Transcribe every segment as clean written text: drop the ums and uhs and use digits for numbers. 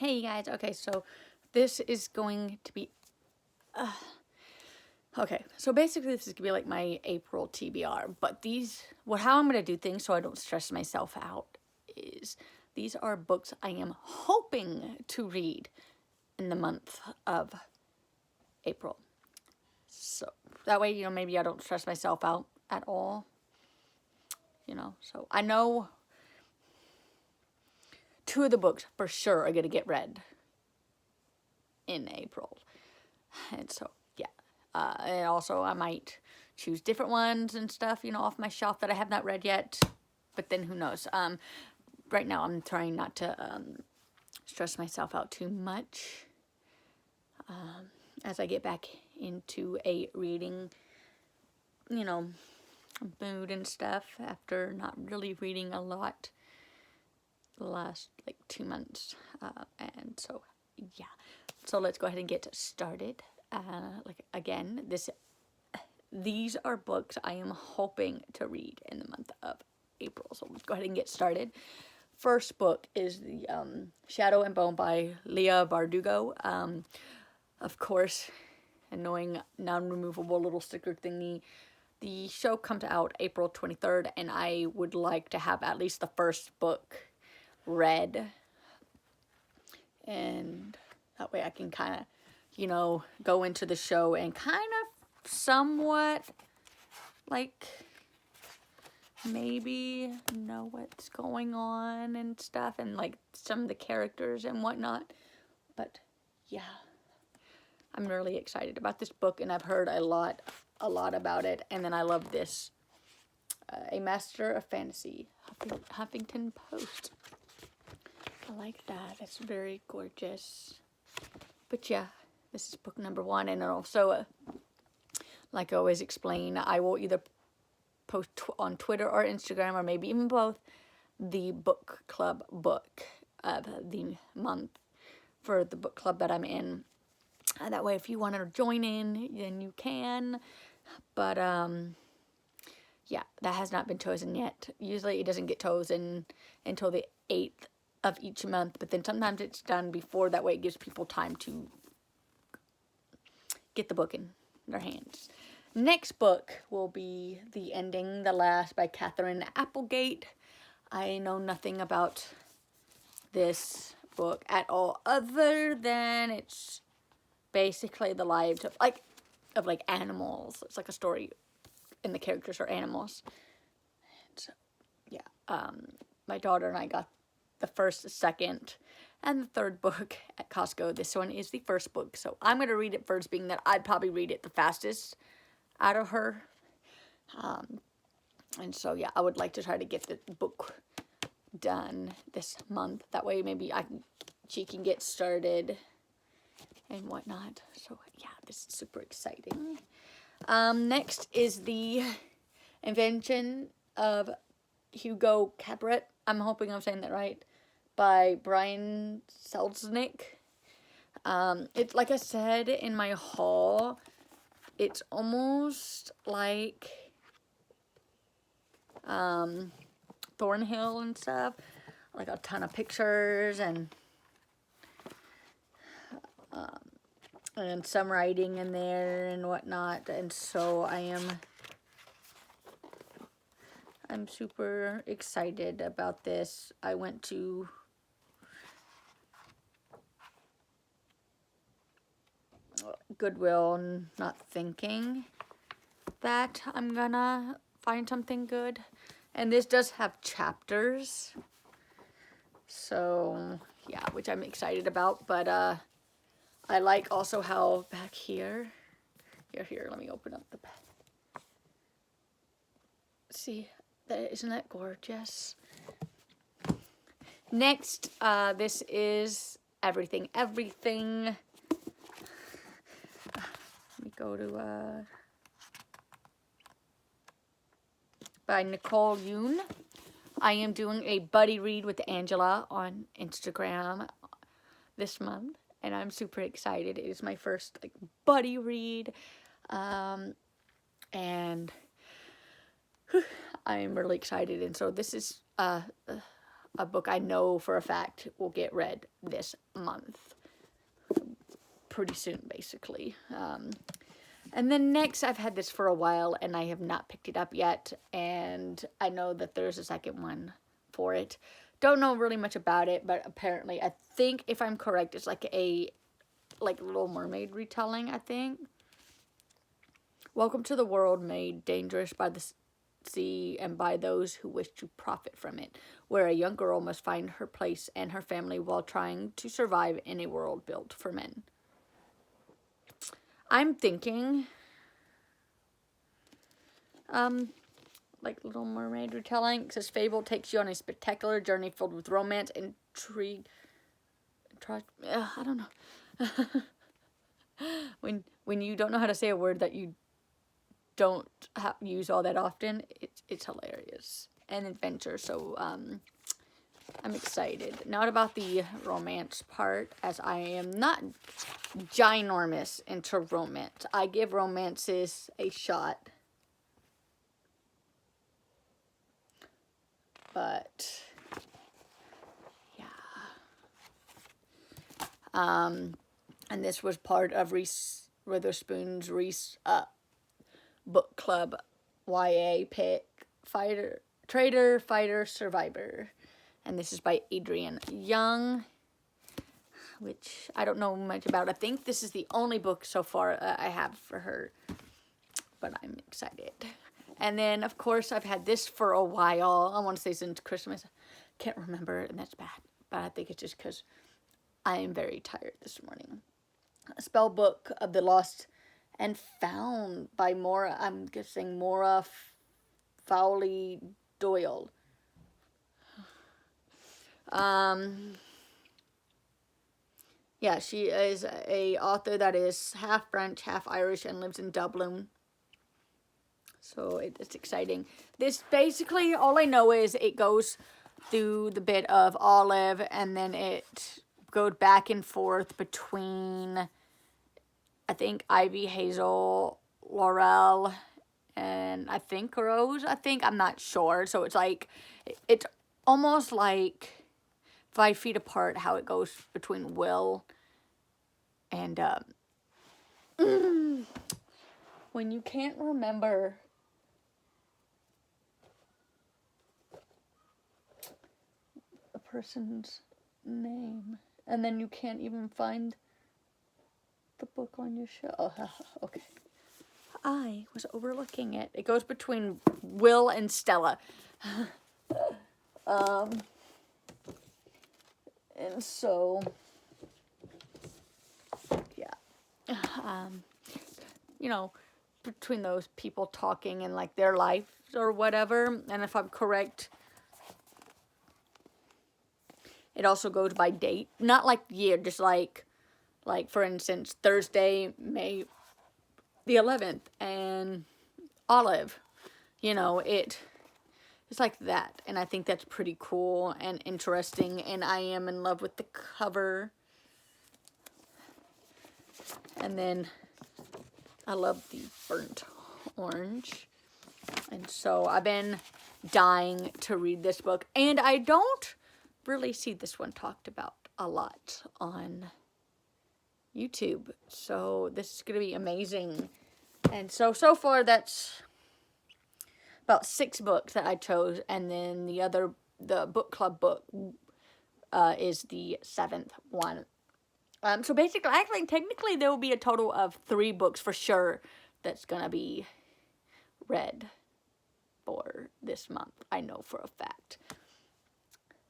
Hey guys, okay, so this is going to be, okay, so basically this is gonna be like my April TBR, but how I'm gonna do things so I don't stress myself out is these are books I am hoping to read in the month of April. So that way, maybe I don't stress myself out at all, so I know 2 of the books for sure are gonna get read in April. And so, yeah. And also I might choose different ones and stuff, off my shelf that I have not read yet. But then who knows? Right now I'm trying not to stress myself out too much as I get back into a reading, mood and stuff after not really reading a lot the last 2 months. And so, yeah. So let's go ahead and get started. Again, these are books I am hoping to read in the month of April. So let's go ahead and get started. First book is the Shadow and Bone by Leah Vardugo. Of course, annoying non-removable little sticker thingy. The show comes out April 23rd, and I would like to have at least the first book read. And that way I can kind of, go into the show and kind of somewhat, maybe know what's going on and stuff, and, some of the characters and whatnot. But, yeah. I'm really excited about this book, and I've heard a lot about it. And then I love this. A Master of Fantasy, Huffington Post. I like that. It's very gorgeous. But yeah, this is book number 1. And also, like I always explain, I will either post on Twitter or Instagram, or maybe even both, the book club book of the month for the book club that I'm in. That way, if you want to join in, then you can. But, yeah, that has not been chosen yet. Usually it doesn't get chosen until the 8th of each month, but then sometimes it's done before. That way it gives people time to get the book in their hands. Next book will be The Ending, The Last by Katherine Applegate. I know nothing about this book at all, other than it's basically the lives of animals. It's like a story, and the characters are animals. So, yeah. My daughter and I got the first, second, and the third book at Costco. This one is the first book, so I'm going to read it first, being that I'd probably read it the fastest out of her. And so, yeah, I would like to try to get the book done this month. That way maybe she can get started and whatnot. So, yeah, this is super exciting. Next is the Invention of Hugo Cabaret. I'm hoping I'm saying that right. By Brian Selznick. It's like I said in my haul, it's almost like Thornhill and stuff. Like a ton of pictures and some writing in there and whatnot. And so I'm super excited about this. I went to Goodwill not thinking that I'm gonna find something good. And this does have chapters. So, yeah, which I'm excited about. But I like also how back here, let me open up the back. See, isn't that gorgeous? Next, this is Everything. Let me go to, by Nicole Yoon. I am doing a buddy read with Angela on Instagram this month, and I'm super excited. It is my first buddy read, and I'm really excited. And so this is a book I know for a fact will get read this month. Pretty soon, basically. And then next, I've had this for a while, and I have not picked it up yet, and I know that there's a second one for it. Don't know really much about it, but apparently, I think, if I'm correct, it's like a Little Mermaid retelling, I think. Welcome to the world made dangerous by the sea and by those who wish to profit from it, where a young girl must find her place and her family while trying to survive in a world built for men. I'm thinking, like Little Mermaid retelling. It says Fable takes you on a spectacular journey filled with romance, intrigue, I don't know. when you don't know how to say a word that you don't use all that often, it's hilarious and adventure. So I'm excited. Not about the romance part, as I am not ginormous into romance. I give romances a shot, but yeah. And this was part of Reese Witherspoon's book club YA pick, Traitor, Fighter, Survivor. And this is by Adrienne Young, which I don't know much about. I think this is the only book so far I have for her, but I'm excited. And then, of course, I've had this for a while. I want to say since Christmas. Can't remember, and that's bad. But I think it's just because I am very tired this morning. A spell book of the Lost and Found by Maura, I'm guessing Maura Fowley Doyle. Yeah, she is a author that is half French, half Irish, and lives in Dublin. So it's exciting. This basically, all I know is it goes through the bit of Olive, and then it goes back and forth between, I think, Ivy, Hazel, Laurel, and I think Rose. I'm not sure. So it's like, it's almost like 5 Feet Apart, how it goes between Will and, when you can't remember a person's name, and then you can't even find the book on your shelf. Okay. I was overlooking it. It goes between Will and Stella. And so, yeah, you know, between those people talking and like their lives or whatever. And if I'm correct, it also goes by date, not like year, just like for instance, Thursday, May the 11th, and Olive, you know, it's like that, and I think that's pretty cool and interesting, and I am in love with the cover. And then I love the burnt orange, and so I've been dying to read this book, and I don't really see this one talked about a lot on YouTube, so this is going to be amazing. And so far that's about 6 books that I chose, and then the book club book is the 7th one. So basically, actually, technically, there will be a total of 3 books for sure that's gonna be read for this month. I know for a fact.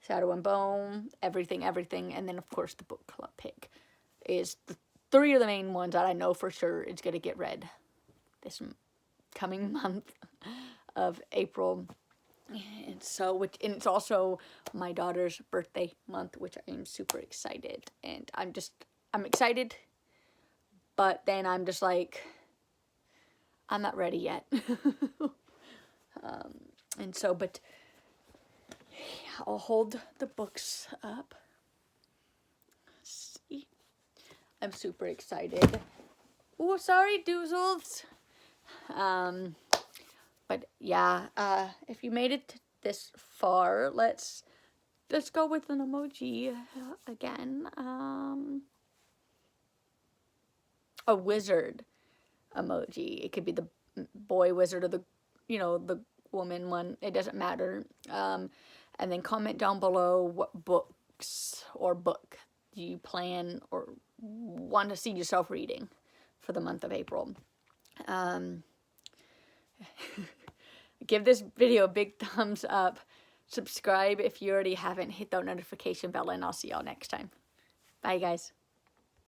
Shadow and Bone, Everything, and then of course the book club pick is the 3 of the main ones that I know for sure is gonna get read this coming month of April. And so, and it's also my daughter's birthday month, which I am super excited. And I'm excited, but then I'm just like, I'm not ready yet. And so, but yeah, I'll hold the books up. Let's see. I'm super excited. Oh, sorry, Doozles. But yeah, if you made it this far, let's let's go with an emoji again. A wizard emoji. It could be the boy wizard or the, you know, the woman one. It doesn't matter. And then comment down below what books or book do you plan or want to see yourself reading for the month of April. Give this video a big thumbs up. Subscribe if you already haven't. Hit that notification bell, and I'll see y'all next time. Bye, guys.